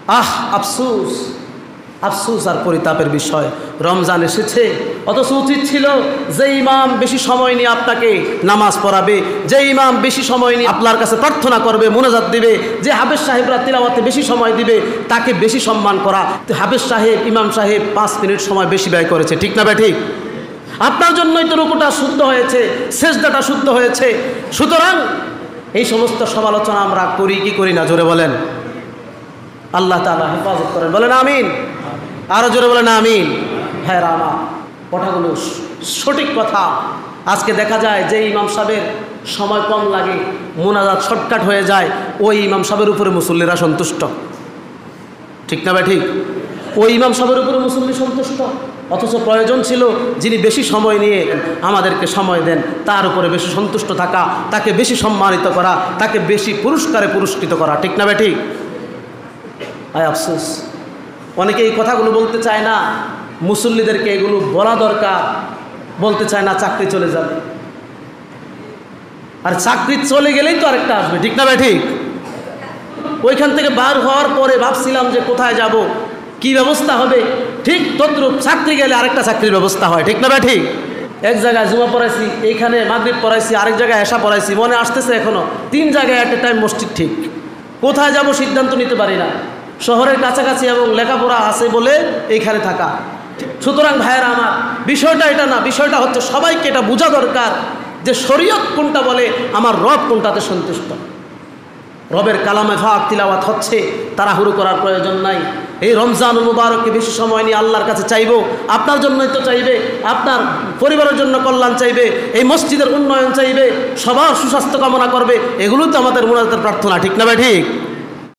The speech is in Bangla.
আফসোস, আফসোস আর পরিতাপের বিষয়, রমজান এসেছে অথচ উচিত ছিল যে ইমাম বেশি সময় নিয়ে আপনাকে নামাজ পড়াবে, যে ইমাম বেশি সময় নিয়ে আপনার কাছে প্রার্থনা করবে, মোনাজাত দিবে, যে হাফেজ সাহেবরা তিলাওয়াতে বেশি সময় দিবে, তাকে বেশি সম্মান করা। তো হাফেজ সাহেব, ইমাম সাহেব 5 মিনিট সময় বেশি ব্যয় করেছে, ঠিক না ঠিক? আপনার জন্যই তো রুকুটা শুদ্ধ হয়েছে, সেজদাটা শুদ্ধ হয়েছে। সুতরাং এই সমস্ত সমালোচনা আমরা করি কি করি না? জোরে বলেন। আল্লাহ তাআলা হেফাজত করেন, বলেন আমিন। আরো জোরে বলেন আমিন। হ্যাঁ রামা, কথাগুলো সঠিক কথা। আজকে দেখা যায় যে ইমাম সাহেবের সময় কম লাগে, মোনাজাত শর্টকাট হয়ে যায়, ওই ইমাম সাহেবের উপরে মুসল্লিরা সন্তুষ্ট, ঠিক না ভাই ঠিক? ওই ইমাম সাহেবের উপরে মুসল্লি সন্তুষ্ট, অথচ প্রয়োজন ছিল যিনি বেশি সময় নিয়ে আমাদেরকে সময় দেন তার উপরে বেশি সন্তুষ্ট থাকা, তাকে বেশি সম্মানিত করা, তাকে বেশি পুরস্কারে পুরস্কৃত করা, ঠিক না ভাই ঠিক? আয় আফসোস, অনেকে এই কথাগুলো বলতে চায় না, মুসল্লিদেরকে এগুলো বলা দরকার, বলতে চায় না, চাকরি চলে যাবে। আর চাকরি চলে গেলেই তো আরেকটা আসবে, ঠিক না ভাই ঠিক? ওইখান থেকে বার হওয়ার পরে ভাবছিলাম যে কোথায় যাব, কি ব্যবস্থা হবে, ঠিক তদ্রূপ চাকরি গেলে আরেকটা চাকরির ব্যবস্থা হয়, ঠিক না ভাই ঠিক? এক জায়গায় জুমা পড়াইছি, এইখানে মাগরিব পড়াইছি, আরেক জায়গায় এশা পড়াইছি, মনে আসতেছে এখনো 3 জায়গায় এট এ টাইম মসজিদ, ঠিক কোথায় যাব সিদ্ধান্ত নিতে পারি না। শহরের কাছাকাছি এবং লেখাপড়া আছে বলে এইখানে থাকা। সুতরাং ভাইয়েরা আমার, বিষয়টা এটা না, বিষয়টা হচ্ছে সবাইকে এটা বোঝা দরকার যে শরীয়ত কোনটা বলে, আমার রব কোনটাতে সন্তুষ্ট। রবের কালামে ফাক তিলাওয়াত হচ্ছে, তাড়াহুড়ো করার প্রয়োজন নাই। এই রমজানুল মুবারককে বেশি সময় নিয়ে আল্লাহর কাছে চাইবো, আপনার জন্যই তো চাইবে, আপনার পরিবারের জন্য কল্যাণ চাইবে, এই মসজিদের উন্নয়ন চাইবে, সবার সুস্বাস্থ্য কামনা করবে, এগুলো তো আমাদের মুনাজাতের প্রার্থনা, ঠিক না ভাই ঠিক?